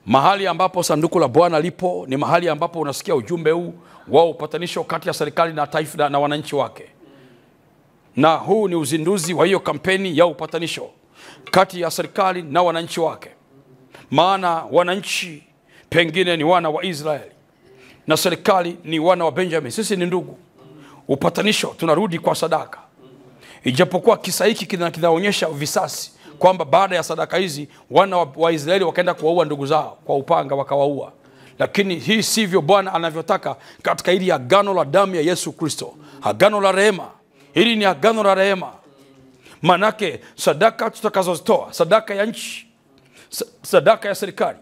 Mahali ambapo sanduku la Bwana lipo ni mahali ambapo unasikia ujumbe huu wa upatanisho kati ya serikali na taifa na wananchi wake. Na huu ni uzinduzi wa hiyo kampeni ya upatanisho kati ya serikali na wananchi wake. Maana wananchi pengine ni wana wa Israeli na serikali ni wana wa Benjamin. Sisi ni ndugu. Upatanisho, tunarudi kwa sadaka. Ijapokuwa kisa hiki kinaonyesha visasi kwamba baada ya sadaka hizi wana wa Israeli wakaenda kuwaua ndugu zao kwa upanga wakawaua. Lakini hii sivyo Bwana anavyotaka katika hili agano la damu ya Yesu Kristo. Agano la rehema. Hili ni agano la rehema. Manake sadaka tutakazozitoa, sadaka ya nchi, sadaka ya serikali,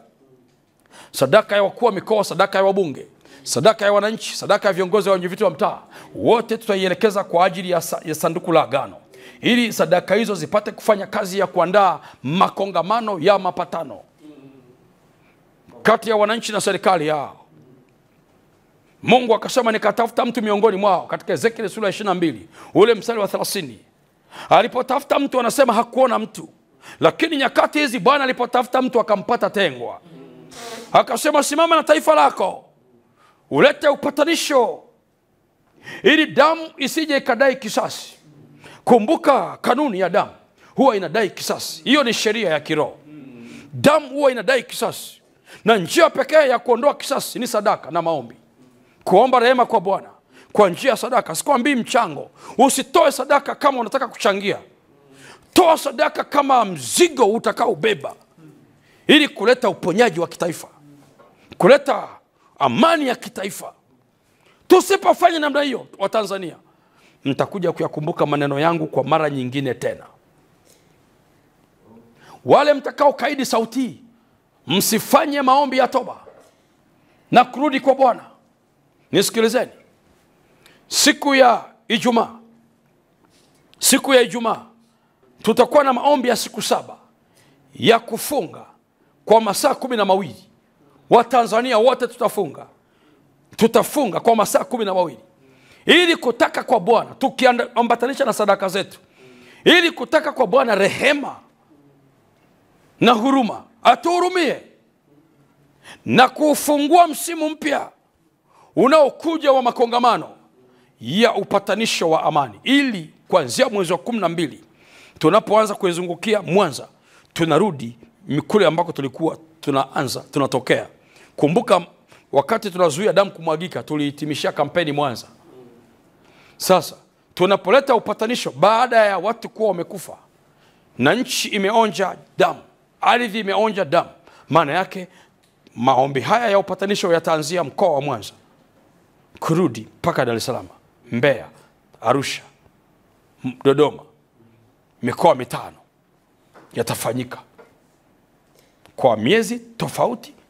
sadaka ya wakuu wa mikoa, sadaka ya wabunge, sadaka ya wananchi, sadaka ya viongozi wa wenyeviti wa mtaa, wote tutaielekeza kwa ajili ya sanduku la agano. Ili sadaka hizo zipate kufanya kazi ya kuandaa makongamano ya mapatano kati ya wananchi na serikali yao. Mungu akasema nikatafuta mtu miongoni mwao, katika Ezekiel sura 22 ule mstari wa 30. Alipotafuta mtu anasema hakuona mtu. Lakini nyakati hizi Bwana alipotafuta mtu akampata tengwa. Akasema simama na taifa lako, ulete upatanisho ili damu isije ikadai kisasi. Kumbuka kanuni ya damu huwa inadai kisasi. Hiyo ni sheria ya kiroho. Damu huwa inadai kisasi. Na njia pekee ya kuondoa kisasi ni sadaka na maombi. Kuomba rehema kwa Bwana kwa njia ya sadaka. Sikwambii mchango. Usitoe sadaka kama unataka kuchangia. Toa sadaka kama mzigo utakao beba, ili kuleta uponyaji wa kitaifa, kuleta amani ya kitaifa. Tusipofanya namna hiyo, wa Tanzania, mtakuja kuyakumbuka maneno yangu kwa mara nyingine tena. Wale mtakao kaidi sauti, msifanye maombi ya toba na kurudi kwa Bwana. Nisikilizeni. Siku ya Ijumaa tutakuwa na maombi ya siku 7 ya kufunga kwa masaa 12. Wa Tanzania wote tutafunga kwa masaa 12 ili kutaka kwa Bwana, tukiambatanisha na sadaka zetu, ili kutaka kwa Bwana rehema na huruma, atuhurumie na kufungua msimu mpya unaokuja wa makongamano ya upatanisho wa amani, ili kuanzia mwezi wa 12 tunapoanza kuizungukia Mwanza, tunarudi kule ambako tulikuwa tunatokea. Kumbuka wakati tunazuia damu kumwagika, tulihitimishia kampeni Mwanza. Sasa tunapoleta upatanisho baada ya watu kuwa wamekufa na nchi imeonja damu, ardhi imeonja damu, maana yake maombi haya ya upatanisho yataanzia mkoa wa Mwanza kurudi mpaka Dar es Salaam, Mbeya, Arusha, Dodoma. Mikoa 5 yatafanyika kwa miezi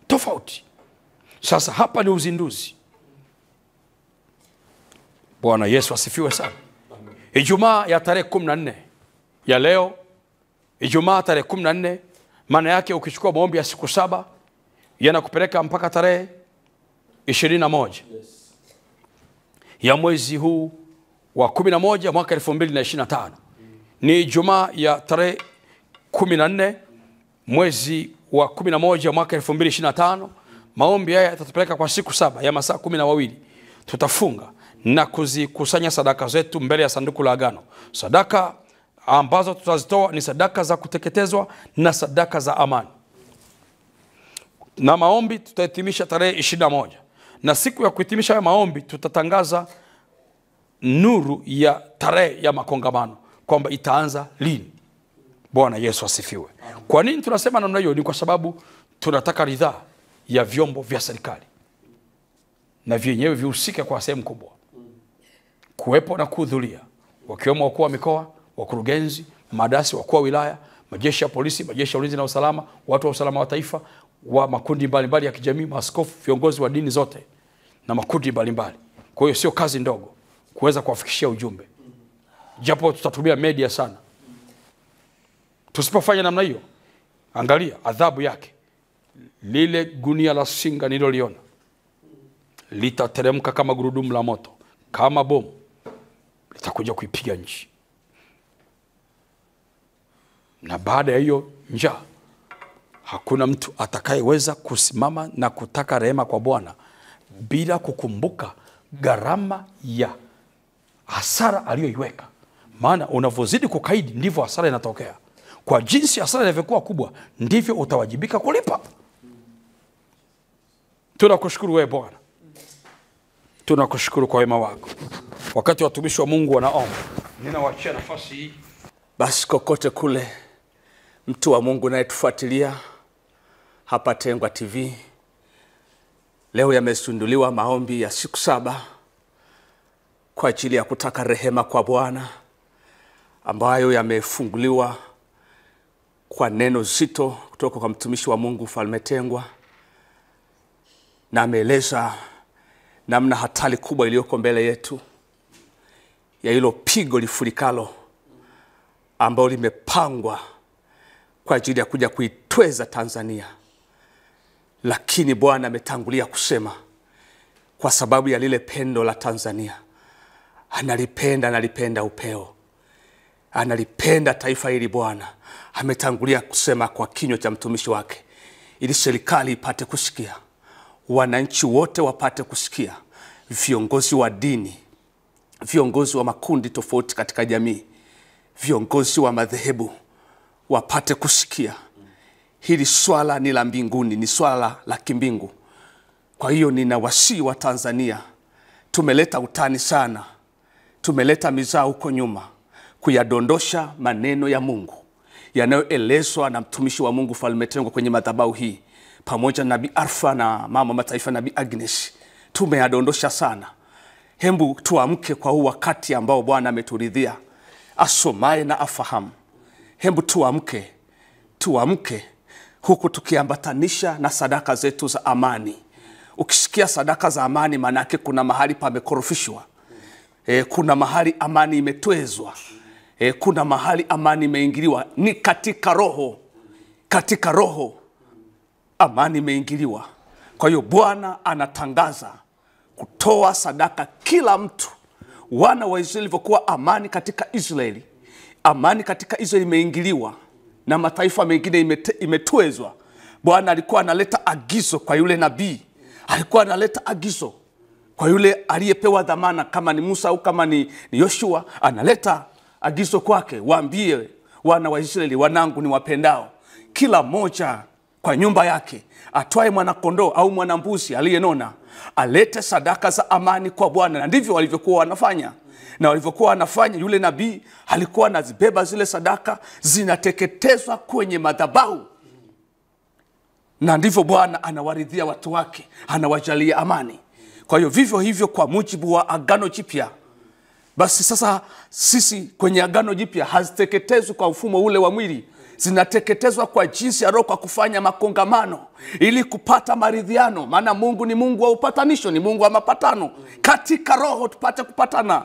tofauti. Sasa hapa ni uzinduzi. Bwana Yesu asifiwe sana. Ijumaa ya tarehe 14 ya leo, Ijumaa tarehe 14, maana yake ukichukua maombi ya siku 7 yanakupeleka mpaka tarehe 21 ya mwezi huu wa 11 mwaka 2025. Ni Ijumaa ya tarehe 14 mwezi wa 11 mwaka 2025. Maombi haya yatatupeleka kwa siku 7 ya masaa 12. Tutafunga na kuzikusanya sadaka zetu mbele ya sanduku la agano. Sadaka ambazo tutazitoa ni sadaka za kuteketezwa na sadaka za amani. Na maombi tutahitimisha tarehe 21. Na siku ya kuhitimisha ya maombi tutatangaza nuru ya tarehe ya makongamano kwamba itaanza lini. Bwana Yesu asifiwe. Kwa nini tunasema namna hiyo? Ni kwa sababu tunataka ridhaa ya vyombo vya serikali na vyenyewe vihusike kwa sehemu kubwa kuwepo na kuhudhuria, wakiwemo wakuu wa mikoa, wakurugenzi, madasi, wakuu wa wilaya, majeshi ya polisi, majeshi ya ulinzi na usalama, watu wa usalama wa taifa, wa makundi mbalimbali ya kijamii, maaskofu, viongozi wa dini zote na makundi mbalimbali. Kwa hiyo sio kazi ndogo kuweza kuwafikishia ujumbe, japo tutatumia media sana. Tusipofanya namna hiyo, angalia adhabu yake. Lile gunia la singa nililoliona litateremka kama gurudumu la moto, kama bomu, litakuja kuipiga nchi. Na baada ya hiyo njaa, Hakuna mtu atakayeweza kusimama na kutaka rehema kwa Bwana bila kukumbuka gharama ya hasara aliyoiweka. Maana unavozidi kukaidi ndivyo hasara inatokea. Kwa jinsi hasara inavyokuwa kubwa ndivyo utawajibika kulipa. Tunakushukuru wewe Bwana. Tunakushukuru kwa wema wako. Wakati watumishi wa Mungu wanaomba, ninawaachia nafasi hii. Basi kokote kule mtu wa Mungu anayetufuatilia hapa Tengwa TV, leo yamesunduliwa maombi ya siku 7 kwa ajili ya kutaka rehema kwa Bwana, ambayo yamefunguliwa kwa neno zito kutoka kwa mtumishi wa Mungu Mfalme Tengwa, na ameeleza namna hatari kubwa iliyoko mbele yetu ya hilo pigo lifurikalo ambalo limepangwa kwa ajili ya kuja kuitweza Tanzania. Lakini Bwana ametangulia kusema kwa sababu ya lile pendo la Tanzania, analipenda upeo, analipenda taifa hili. Bwana ametangulia kusema kwa kinywa cha mtumishi wake, ili serikali ipate kusikia, wananchi wote wapate kusikia, viongozi wa dini, viongozi wa makundi tofauti katika jamii, viongozi wa madhehebu wapate kusikia. Hili swala ni la mbinguni, ni swala la kimbingu. Kwa hiyo ninawasihi wa Tanzania, tumeleta utani sana, tumeleta mizaa huko nyuma, kuyadondosha maneno ya Mungu yanayoelezwa na mtumishi wa Mungu Mfalme Tengwa kwenye madhabahu hii, pamoja na Nabii Alfa na mama mataifa Nabii Agnes. Tumeyadondosha sana. Hembu tuamke kwa huu wakati ambao Bwana ameturidhia, asomaye na afahamu. Hembu tuamke huku tukiambatanisha na sadaka zetu za amani. Ukisikia sadaka za amani, manake kuna mahali pamekorofishwa. Kuna mahali amani imetwezwa. Kuna mahali amani imeingiliwa. Ni katika roho. Katika roho amani imeingiliwa. Kwa hiyo Bwana anatangaza kutoa sadaka kila mtu. Wana wa Israeli walivyokuwa amani katika Israeli, amani katika Israeli imeingiliwa na mataifa mengine imetwezwa. Bwana alikuwa analeta agizo kwa yule nabii, alikuwa analeta agizo kwa yule aliyepewa dhamana, kama ni Musa au kama ni Yoshua, analeta agizo kwake, waambie wana wa Israeli, wanangu ni wapendao, kila moja kwa nyumba yake atwae mwanakondoo au mwanambuzi aliyenona, alete sadaka za amani kwa Bwana. Na ndivyo walivyokuwa wanafanya. Na walivyokuwa wanafanya, yule nabii alikuwa anazibeba zile sadaka, zinateketezwa kwenye madhabahu. Na ndivyo Bwana anawaridhia watu wake, anawajalia amani. Kwa hiyo vivyo hivyo kwa mujibu wa Agano Jipya. Basi sasa sisi kwenye Agano Jipya haziteketezwi kwa mfumo ule wa mwili, zinateketezwa kwa jinsi ya roho, kwa kufanya makongamano ili kupata maridhiano. Maana Mungu ni Mungu wa upatanisho, ni Mungu wa mapatano. Katika roho tupate kupatana,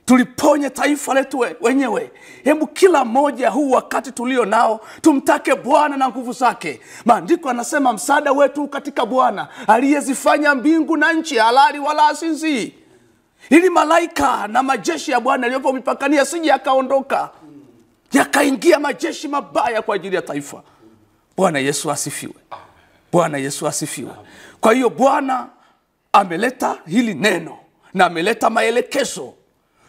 tuliponye taifa letu wenyewe. Hebu kila mmoja huu wakati tulio nao tumtake Bwana na nguvu zake. Maandiko yanasema msaada wetu katika Bwana aliyezifanya mbingu na nchi, halali wala asinzii. Ili malaika na majeshi ya Bwana yaliyopo mipakani yasije yakaondoka yakaingia majeshi mabaya kwa ajili ya taifa. Bwana Yesu asifiwe. Bwana Yesu asifiwe. Kwa hiyo Bwana ameleta hili neno na ameleta maelekezo.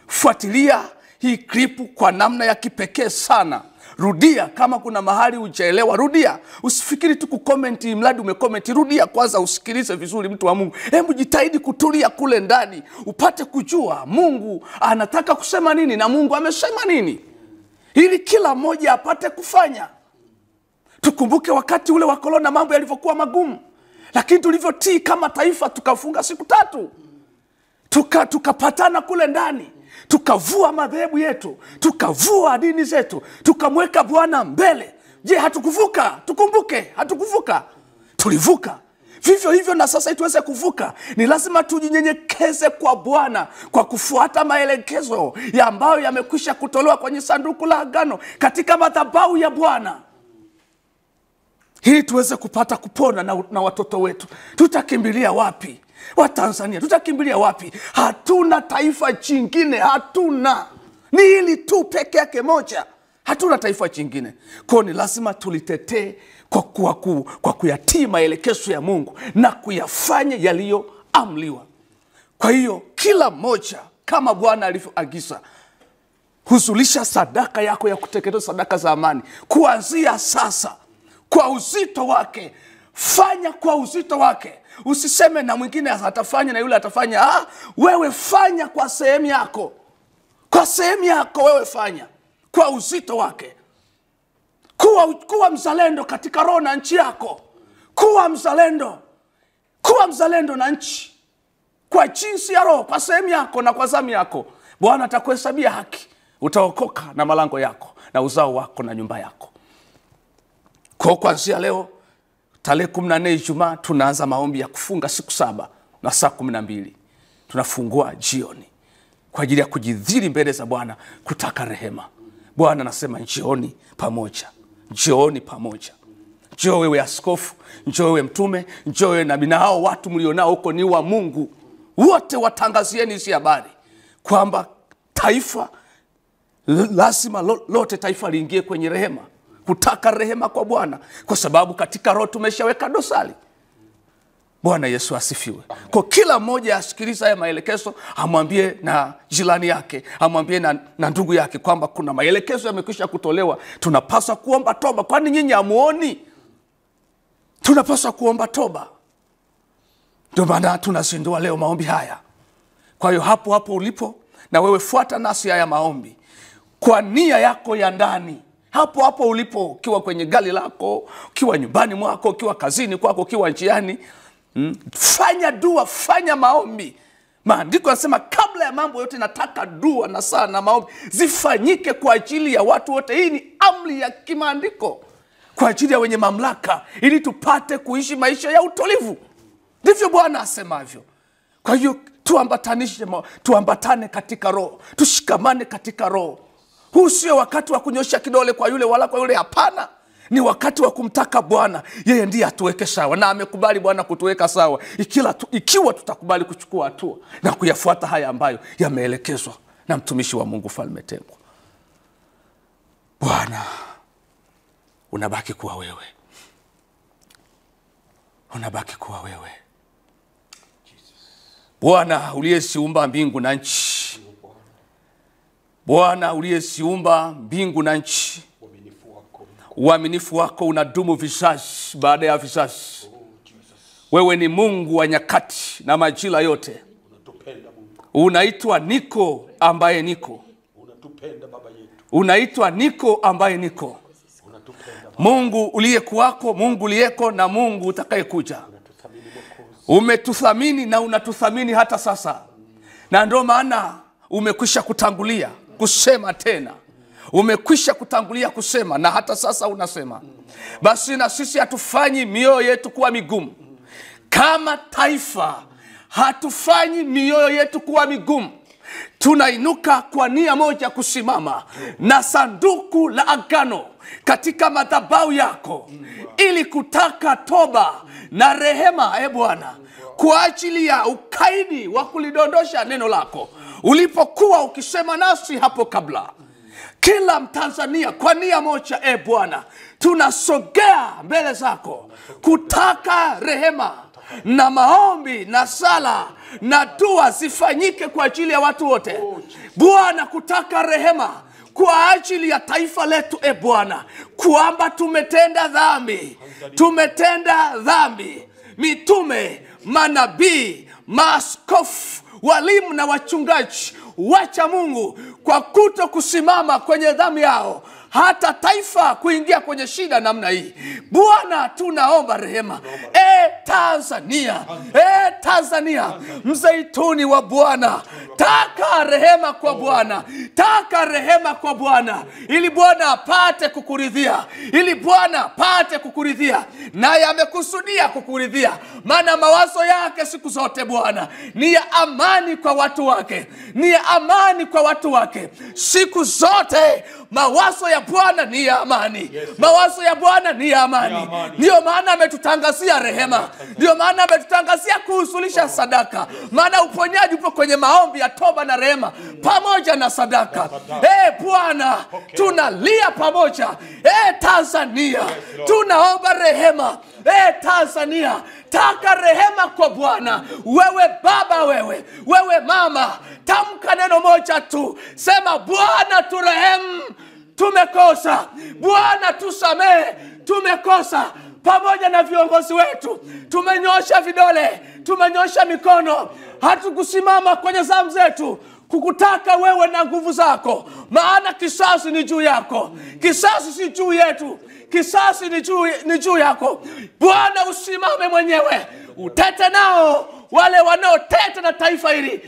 Fuatilia hii klipu kwa namna ya kipekee sana. Rudia kama kuna mahali hujaelewa, rudia. Usifikiri tu kukomenti mradi umekomenti, rudia kwanza, usikilize vizuri mtu wa Mungu. Hebu jitahidi kutulia kule ndani, upate kujua Mungu anataka kusema nini na Mungu amesema nini, ili kila mmoja apate kufanya. Tukumbuke wakati ule wa korona mambo yalivyokuwa magumu, lakini tulivyotii kama taifa tukafunga siku 3. Tukapatana kule ndani, tukavua madhehebu yetu, tukavua dini zetu, tukamweka Bwana mbele. Je, hatukuvuka? Tukumbuke, hatukuvuka. Tulivuka. Vivyo hivyo na sasa tuweze kuvuka, ni lazima tujinyenyekeze kwa Bwana kwa kufuata maelekezo ya ambayo yamekwisha kutolewa kwenye sanduku la agano katika madhabahu ya Bwana, ili tuweze kupata kupona na watoto wetu. Tutakimbilia wapi? Wa Tanzania tutakimbilia wapi? Hatuna taifa jingine, hatuna. Ni hili tu peke yake moja. Hatuna taifa jingine. Kwa ni lazima tulitetee kwa kuyatii maelekezo ya Mungu na kuyafanya yaliyoamliwa. Kwa hiyo kila mmoja kama Bwana alivyoagiza, huzulisha sadaka yako ya kuteketeza, sadaka za amani kuanzia sasa kwa uzito wake. Fanya kwa uzito wake. Usiseme na mwingine atafanya na yule atafanya. Wewe fanya kwa sehemu yako. Kwa sehemu yako wewe fanya kwa uzito wake. Kuwa mzalendo katika roho na nchi yako. Kuwa mzalendo na nchi kwa jinsi ya roho, kwa sehemu yako na kwa zamu yako. Bwana atakuhesabia haki. Utaokoka na malango yako na uzao wako na nyumba yako. Kwa kuanzia leo tarehe 14 Ijumaa tunaanza maombi ya kufunga siku 7 na saa 12. Tunafungua jioni kwa ajili ya kujidhiri mbele za Bwana, kutaka rehema. Bwana anasema njooni pamoja. Njooni pamoja. Njoo wewe askofu, njoo wewe mtume, njoo wewe nabii, na hao watu mlionao huko ni wa Mungu. Wote watangazieni hizi habari kwamba taifa lazima lote taifa liingie kwenye rehema, kutaka rehema kwa Bwana, kwa sababu katika roho tumeshaweka dosari. Bwana Yesu asifiwe. Kwa kila mmoja asikiliza haya maelekezo, amwambie na jirani yake, amwambie na ndugu yake kwamba kuna maelekezo yamekwisha kutolewa. Tunapaswa kuomba toba. Kwani nyinyi hamuoni? Tunapaswa kuomba toba. Ndio maana tunazindua leo maombi haya. Kwa hiyo hapo ulipo na wewe fuata nasi haya maombi kwa nia yako ya ndani. Hapo ulipo, ukiwa kwenye gari lako, ukiwa nyumbani mwako, ukiwa kazini kwako, ukiwa njiani, fanya dua, fanya maombi. Maandiko yanasema kabla ya mambo yote nataka dua na sala na maombi zifanyike kwa ajili ya watu wote. Hii ni amri ya kimaandiko kwa ajili ya wenye mamlaka, ili tupate kuishi maisha ya utulivu. Ndivyo Bwana asemavyo. Kwa hiyo tuambatane katika roho, tushikamane katika roho. Huu sio wakati wa kunyosha kidole kwa yule wala kwa yule, hapana. Ni wakati wa kumtaka Bwana. Yeye ndiye atuweke sawa, na amekubali Bwana kutuweka sawa ikiwa tutakubali kuchukua hatua na kuyafuata haya ambayo yameelekezwa na mtumishi wa Mungu Falme Tengwa. Bwana, unabaki kuwa wewe. Unabaki kuwa wewe. Bwana uliyeziumba mbingu na nchi. Bwana uliyeziumba mbingu na nchi. Uaminifu wako unadumu vizazi baada ya vizazi. Wewe ni Mungu wa nyakati na majira yote. Unaitwa Niko ambaye niko. Unaitwa Niko ambaye niko. Mungu uliyekuwako, Mungu uliyeko na Mungu utakayekuja. Umetuthamini na unatuthamini hata sasa. Na ndio maana umekwisha kutangulia kusema tena. Umekwisha kutangulia kusema na hata sasa unasema. Basi na sisi hatufanyi mioyo yetu kuwa migumu. Kama taifa hatufanyi mioyo yetu kuwa migumu. Tunainuka kwa nia moja kusimama na sanduku la agano katika madhabahu yako, ili kutaka toba na rehema, Bwana, kwa ajili ya ukaidi wa kulidondosha neno lako ulipokuwa ukisema nasi hapo kabla. Kila Mtanzania kwa nia moja, Bwana, tunasogea mbele zako kutaka rehema, na maombi na sala na dua zifanyike kwa ajili ya watu wote. Bwana, kutaka rehema kwa ajili ya taifa letu, Bwana, kwamba tumetenda dhambi. Mitume, manabii, maaskofu, walimu na wachungaji wacha Mungu kwa kuto kusimama kwenye dhambi yao, hata taifa kuingia kwenye shida namna hii. Bwana, tunaomba rehema. Tanzania, mzeituni wa Bwana, taka rehema kwa Bwana. Taka rehema kwa Bwana, ili Bwana apate kukuridhia. Naye amekusudia kukuridhia, maana mawazo yake siku zote Bwana ni ya amani kwa watu wake. Siku zote mawazo ya Bwana ni ya amani. Mawazo ya Bwana ni ya amani. Ndio maana ametutangazia rehema. Ndio maana ametutangazia kuhusulisha sadaka. Maana uponyaji upo kwenye maombi ya toba na rehema pamoja na sadaka. Bwana, tunalia pamoja. Tanzania, tunaomba rehema. Tanzania, taka rehema kwa Bwana. Wewe baba, wewe mama, tamka neno moja tu. Sema, Bwana turehemu, tumekosa. Bwana tusamehe, tumekosa. Pamoja na viongozi wetu tumenyosha vidole, tumenyosha mikono. Hatukusimama kwenye zamu zetu kukutaka wewe na nguvu zako, maana kisasi ni juu yako. Kisasi si juu yetu, kisasi ni juu yako. Bwana usimame mwenyewe, utete nao wale wanaoteta na taifa hili.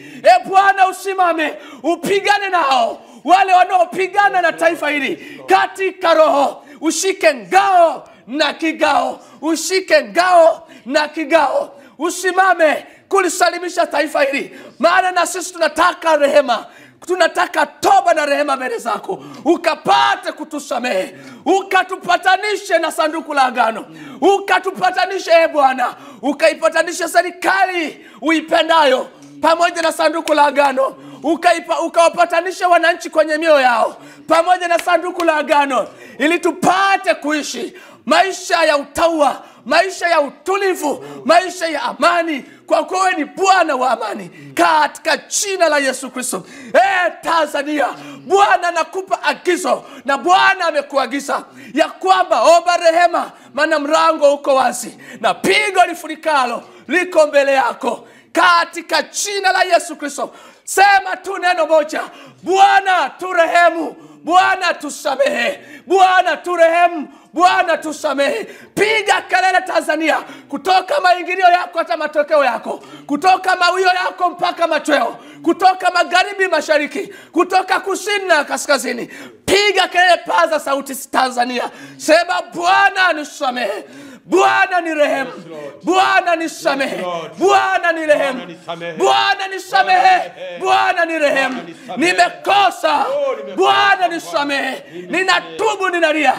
Bwana usimame, upigane nao wale wanaopigana na taifa hili katika roho. Ushike ngao na kigao, ushike ngao na kigao. Usimame kulisalimisha taifa hili, maana na sisi tunataka rehema. Tunataka toba na rehema mbele zako. Ukapate kutusamehe, ukatupatanishe na sanduku la agano, ukatupatanishe Bwana, ukaipatanishe serikali uipendayo pamoja na sanduku la agano, ukawapatanisha wananchi kwenye mioyo yao pamoja na sanduku la agano, ili tupate kuishi maisha ya utaua, maisha ya utulivu, maisha ya amani, kwa kuwa ni Bwana wa amani, katika jina la Yesu Kristo. Tanzania, Bwana nakupa agizo, na Bwana amekuagiza ya kwamba omba rehema, maana mlango uko wazi na pigo lifunikalo liko mbele yako, katika jina la Yesu Kristo. Sema tu neno moja: Bwana turehemu, Bwana tusamehe, Bwana turehemu, Bwana tusamehe. Piga kelele Tanzania, kutoka maingilio yako hata matokeo yako, kutoka mawio yako mpaka machweo, kutoka magharibi mashariki, kutoka kusini na kaskazini. Piga kelele, paza sauti Tanzania. Sema, Bwana nisamehe, Bwana ni rehemu, Bwana nisamehe, Bwana ni rehemu, Bwana nisamehe, Bwana ni rehemu. Nimekosa, Bwana nisamehe. Ninatubu, ninalia,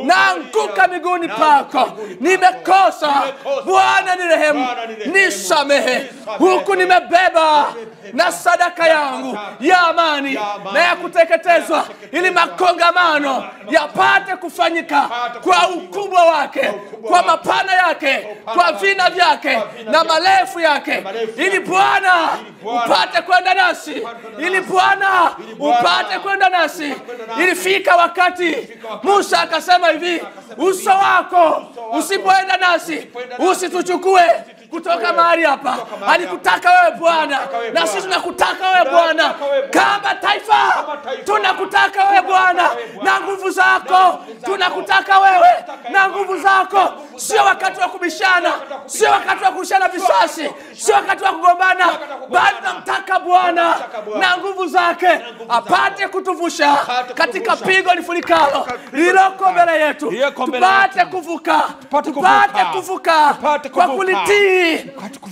naanguka miguuni pako. Nimekosa, Bwana ni rehemu, nisamehe. Huku nimebeba na sadaka yangu ya amani na ya kuteketezwa, ili makongamano yapate kufanyika kwa ukubwa wake, kwa mapana yake, kwa vina vyake na marefu yake, ili Bwana upate kwenda nasi, ili Bwana upate kwenda nasi. Ilifika wakati Musa akasema hivi: uso wako usipoenda nasi, usituchukue kutoka mahali hapa. Alikutaka wewe Bwana, na sisi tunakutaka wewe Bwana. Kama taifa tunakutaka wewe Bwana na nguvu zako, tunakutaka wewe na nguvu zako. Sio wakati wa kubishana, sio wakati wa kushana visasi, sio wakati wa kugombana, bali tunamtaka Bwana na nguvu zake apate kutuvusha katika pigo lifunikalo lililoko mbele yetu. Tupate kuvuka, tupate kuvuka kwa kulitii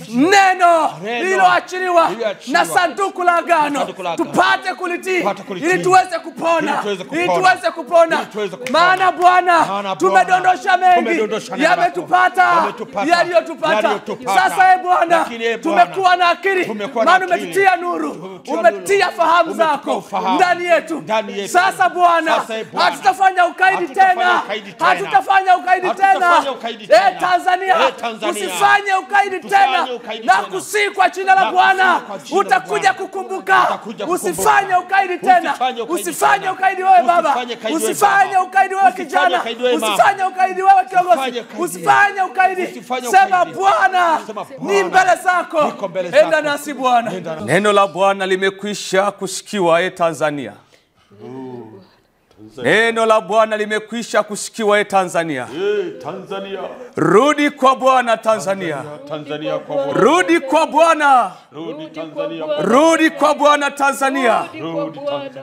neno lililoachiliwa na sanduku la agano. Tupate kulitii ili tuweze kupona, ili tuweze kupona. Maana Bwana, tumedondosha mengi, yametupata yaliyotupata. Sasa Bwana, tumekuwa na akili, maana umetutia nuru, umetia fahamu zako ndani yetu. Sasa Bwana, hatutafanya ukaidi tena, hatutafanya ukaidi tena. Tanzania, usifanye ukaidi tena, na kusihi kwa jina la Bwana utakuja kukumbuka. Usifanye ukaidi tena, usifanye ukaidi wewe baba, usifanye ukaidi wewe kijana, usifanye ukaidi wewe kiongozi, usifanye ukaidi. Sema, Bwana ni mbele zako, enda nasi Bwana. Neno la Bwana limekwisha kusikiwa Tanzania. Neno la Bwana limekwisha kusikiwa Tanzania. Tanzania. Rudi kwa Bwana Tanzania. Tanzania kwa Bwana. Rudi kwa Bwana. Rudi Tanzania. Rudi kwa Bwana Tanzania.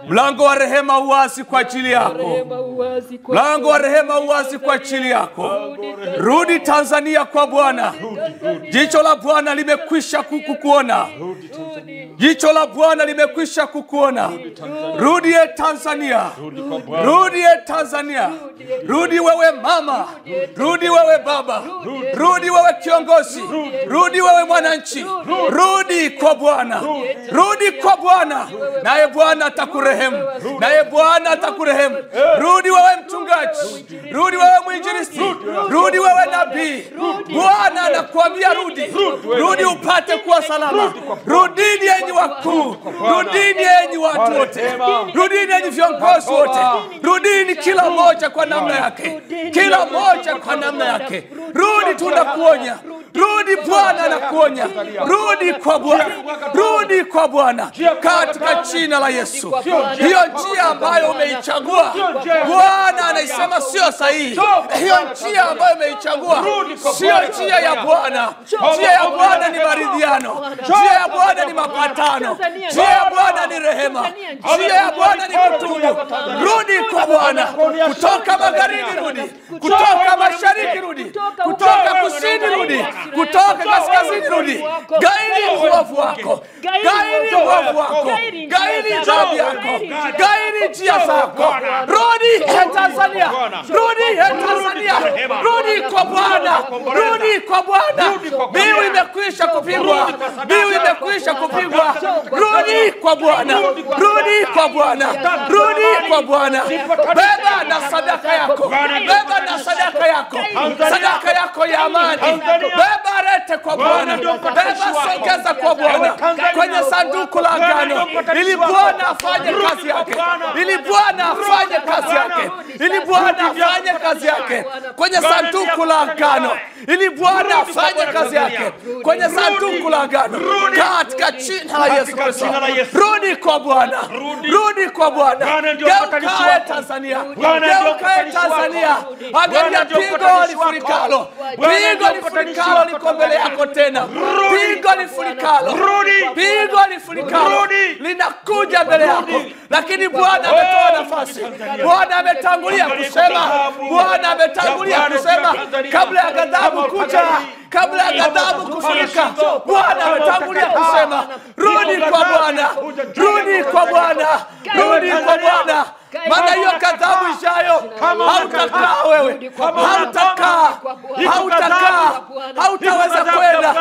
Mlango wa rehema uwazi kwa ajili yako. Mlango wa rehema uwazi kwa ajili yako. Rudi Tanzania kwa Bwana. Jicho la Bwana limekwisha kukuona. Jicho la Bwana limekwisha kukuona. Rudi Tanzania. Rudi Tanzania. Rudi wewe mama. Rudi wewe baba. Rudi wewe kiongozi. Rudi wewe mwananchi. Rudi kwa Bwana. Rudi kwa Bwana. Naye Bwana atakurehemu. Naye Bwana atakurehemu. Rudi wewe mchungaji. Rudi wewe mwinjilisti. Rudi wewe nabii. Bwana anakuambia rudi. Rudi upate kuwa salama. Rudini enyi wakuu. Rudini enyi watu wote. Rudini enyi viongozi wote. Rudini kila moja kwa namna yake. Kila moja kwa namna yake. Rudi, tunakuonya. Rudi, Bwana anakuonya. Rudi kwa Bwana. Rudi kwa Bwana katika jina la Yesu. Hiyo njia ambayo umeichagua Bwana anaisema sio sahihi. Hiyo njia ambayo umeichagua sio njia ya Bwana. Njia ya Bwana ni maridhiano. Njia ya Bwana ni mapatano. Njia ya Bwana ni rehema. Njia ya Bwana ni kutubu. Rudi kwa Bwana. Kutoka magharibi rudi. Kutoka mashariki rudi. Kutoka kusini rudi. Kutoka kaskazini rudi. Gairi uovu wako. Gairi uovu wako. Gairi dhambi yako. Gairi njia zako. Rudi Tanzania. Rudi Tanzania. Rudi kwa Bwana. Rudi kwa Bwana. Biu imekwisha kupigwa. Biu imekwisha kupigwa. Rudi kwa Bwana. Rudi kwa Bwana. Rudi kwa Bwana. Beba na sadaka yako. Beba na sadaka yako. Sadaka yako ya amani. Beba rete kwa Bwana. Beba songeza kwa Bwana. Kwenye sanduku la agano. Ili Bwana afanye kazi yake. Ili Bwana afanye kazi yake. Ili Bwana afanye kazi yake. Kwenye sanduku la agano. Ili Bwana afanye kazi yake. Kwenye sanduku la agano. Katika jina la Yesu Kristo. Rudi kwa Bwana. Rudi kwa Bwana. Geuka Tanzania. Geuka Tanzania. Angalia pigo lifurikalo. Pigo lifurikalo liko mbele yako tena. Pigo lifurikalo. Pigo lifurikalo linakuja mbele yako. Lakini Bwana ametoa nafasi. Bwana ametangulia kusema. Bwana ametangulia kusema kabla ya ghadhabu kuja. Kabla ya ghadhabu kufurika. Bwana ametangulia kusema rudi kwa Bwana. Rudi kwa Bwana. Rudi kwa Bwana. Maana hiyo ghadhabu ijayo hautakaa wewe. Hautakaa. Hautaweza kwenda.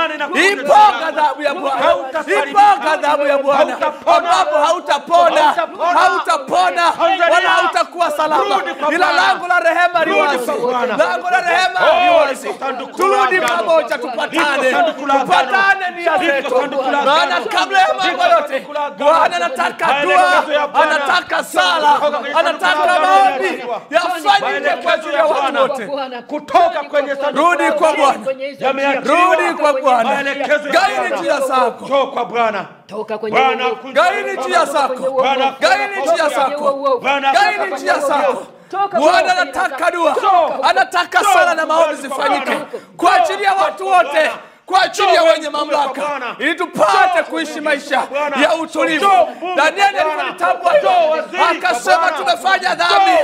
Ipo ghadhabu ya Bwana. Ipo ghadhabu ya Bwana. Ambapo hautapona. Hautapona. Wala hautakuwa salama. Ila lango la rehema li wazi. Lango la rehema li wazi. Turudi pamoja tupatane. Tupatane nia zetu. Maana kabla ya mambo yote Bwana anataka dua. Anataka sala. Anataka maombi yafanyike kwa ajili ya watu wote. Kutoka kwenye sanduku. Rudi kwa Bwana. Rudi kwa Bwana. Gairi njia zako. Toka kwa Bwana. Toka kwenye uovu. Gairi njia zako. Gairi njia zako. Gairi njia zako. Bwana anataka dua. Anataka sala na maombi zifanyike kwa ajili ya watu wote. Kwa ajili ya wenye mamlaka. Ili tupate kuishi maisha ya utulivu. Danieli alipotambua akasema tumefanya dhambi.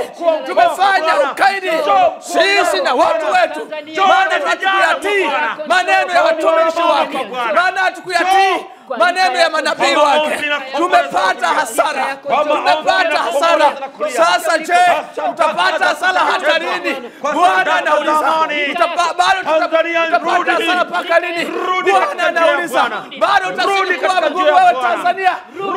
Tumefanya ukaidi. Sisi na watu wetu. Maana hatukuyatii maneno ya watumishi wake. Maana hatukuyatii maneno ya manabii wake. Tumepata hasara. Tumepata hasara. Sasa je, tutapata hasara hata lini? Bwana anauliza. Tutapata hasara mpaka lini? Bwana anauliza. Bado utazidi kuwa mgumu wewe Tanzania?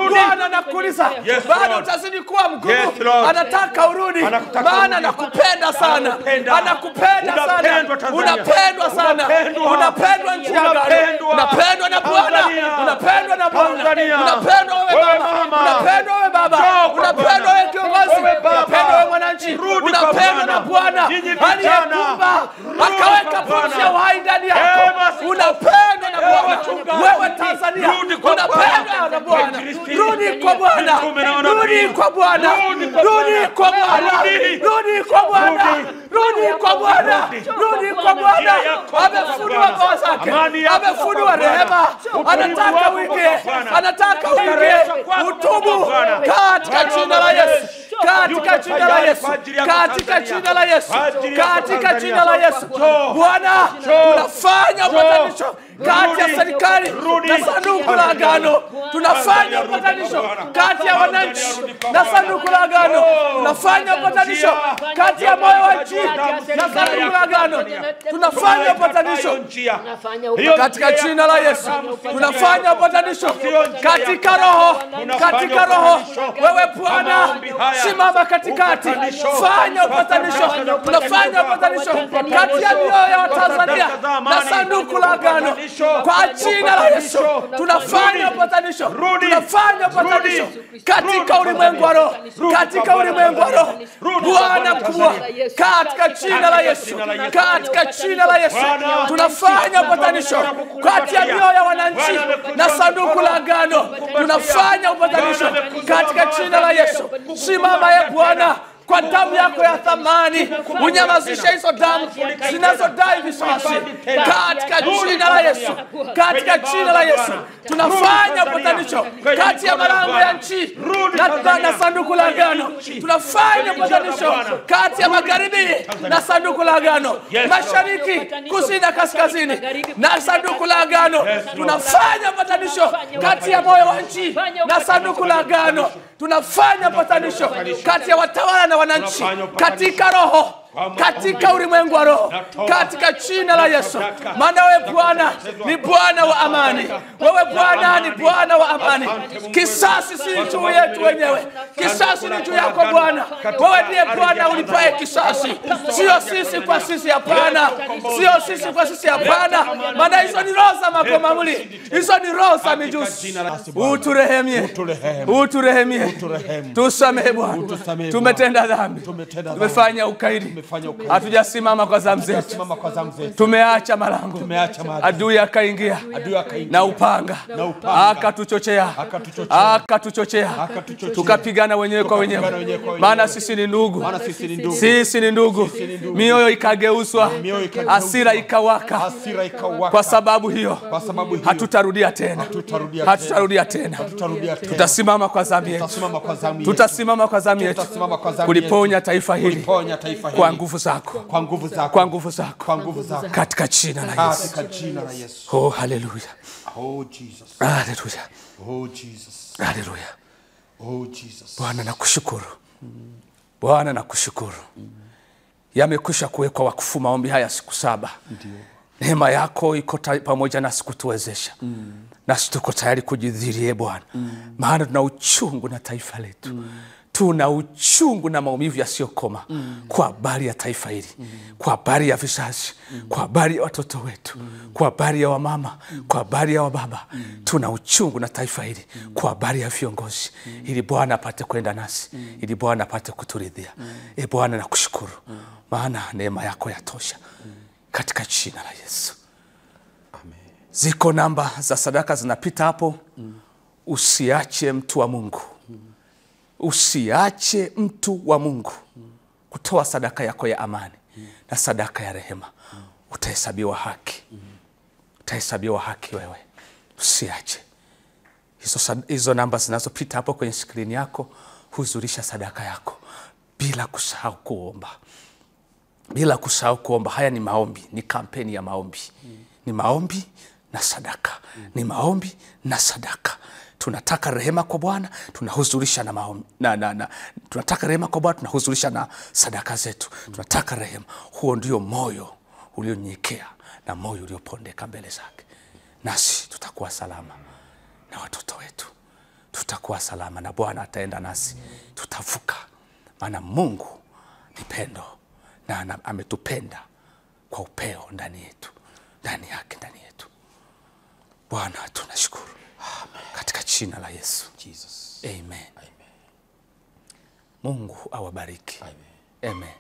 Bwana anakuuliza. Bado utazidi kuwa mgumu? Anataka urudi. Maana anakupenda sana. Anakupenda sana. Unapendwa sana. Unapendwa nchi ya gani? Unapendwa na Bwana. Unapendwa na Bwana. Unapendwa wewe mama. Unapendwa wewe baba. Unapendwa wewe kiongozi. Unapendwa wewe mwananchi. Unapendwa na Bwana. Aliyekuumba akaweka pumzi ya uhai ndani yako. Unapendwa na Bwana. Wewe Tanzania unapendwa na Bwana. Rudi kwa Bwana. Rudi kwa Bwana. Rudi kwa Bwana. Rudi kwa Bwana. Rudi kwa Bwana. Rudi kwa Bwana. Amefunua mbawa zake. Amefunua rehema. Anataka uingie. Anataka uingie. Utubu katika jina la Yesu. katika jina la Yesu, katika jina la Yesu, katika jina la Yesu. Bwana, tunafanya upatanisho kati ya serikali na sanduku la agano. Tunafanya upatanisho kati ya wananchi na sanduku la agano. Tunafanya upatanisho kati ya moyo wa nchi na sanduku la agano. Tunafanya upatanisho katika jina la Yesu. Tunafanya upatanisho katika roho, katika roho. Wewe Bwana, simama katikati, fanya upatanisho. Tunafanya upatanisho kati ya mioyo ya Tanzania na sanduku la agano. Kwa jina la Yesu tunafanya upatanisho. Tunafanya upatanisho katika ulimwengu wa roho, katika ulimwengu wa roho. Bwana mkubwa, katika jina la Yesu, katika jina la Yesu tunafanya upatanisho kati ya mioyo ya wananchi na sanduku la agano. Tunafanya upatanisho katika jina la Yesu. Simama ye Bwana, kwa damu yako ya thamani unyamazisha hizo damu zinazodai visasi katika jina la Yesu, katika jina la Yesu. Tunafanya upatanisho kati ya malango ya nchi na sanduku la agano. Tunafanya upatanisho kati ya magharibi na sanduku la agano, mashariki, kusini na kaskazini na sanduku la agano. Tunafanya upatanisho kati ya moyo wa nchi na sanduku la agano. Tunafanya upatanisho kati ya watawala na wananchi katika roho, katika ulimwengu wa roho, katika jina la Yesu. Maana wewe Bwana ni Bwana wa amani. Wewe Bwana ni Bwana wa amani. Kisasi si juu yetu wenyewe, kisasi ni juu yako Bwana. Wewe ndiye Bwana ulipaye kisasi, sio sisi kwa sisi, hapana. Sio sisi kwa sisi, hapana. Maana hizo ni roho za makomamuli, hizo ni roho za mijusi. Uturehemie, uturehemie, tusamehe Bwana. Tumetenda dhambi, tumefanya ukaidi, hatujasimama kwa zamu zetu, tumeacha malango, adui akaingia na upanga akatuchochea, tukapigana wenyewe kwa wenyewe. Maana sisi ni ndugu, sisi ni ndugu. Mioyo ikageuzwa, hasira ikawaka. Kwa sababu hiyo hatutarudia tena, hatutarudia tena. Tutasimama kwa zamu yetu, tutasimama kwa zamu yetu kuliponya taifa hili kwa nguvu zako, kwa nguvu zako, kwa nguvu zako, kwa nguvu zako, katika jina la Yesu, katika jina la Yesu. Oh haleluya, oh Jesus, haleluya, oh Jesus, haleluya, oh Jesus. Bwana nakushukuru, Bwana nakushukuru. Yamekwisha kuwekwa wakfu maombi haya siku 7. Ndio. Neema yako iko pamoja nasi kutuwezesha. Nasi tuko tayari kujidhihiria Bwana. Maana tuna uchungu na taifa letu. Tuna uchungu na maumivu yasiyokoma kwa habari ya taifa hili, kwa habari ya vizazi, kwa habari ya watoto wetu, kwa habari ya wamama, kwa habari ya wababa. Tuna uchungu na taifa hili kwa habari ya viongozi, ili Bwana apate kwenda nasi, ili Bwana apate kuturidhia. Bwana nakushukuru, maana neema yako yatosha, katika jina la Yesu. Amen. Ziko namba za sadaka zinapita hapo. Usiache mtu wa Mungu, usiache mtu wa Mungu kutoa sadaka yako ya amani na sadaka ya rehema. Utahesabiwa haki, utahesabiwa haki wewe. Usiache hizo namba zinazopita hapo kwenye skrini yako. Huzurisha sadaka yako bila kusahau kuomba, bila kusahau kuomba. Haya ni maombi, ni kampeni ya maombi. Ni maombi na sadaka, ni maombi na sadaka. Tunataka rehema kwa Bwana, tunahuzurisha na maombi tunataka rehema kwa Bwana, tunahuzurisha na sadaka zetu. Tunataka rehema. Huo ndio moyo ulionyenyekea na moyo uliopondeka mbele zake. Nasi tutakuwa salama na watoto wetu, tutakuwa salama na Bwana ataenda nasi, tutavuka. Maana Mungu ni pendo na ametupenda kwa upeo ndani yetu, ndani yake, ndani yetu. Bwana tunashukuru. Amen. Katika jina la Yesu. Jesus. Amen. Amen. Mungu awabariki. Amen. Amen.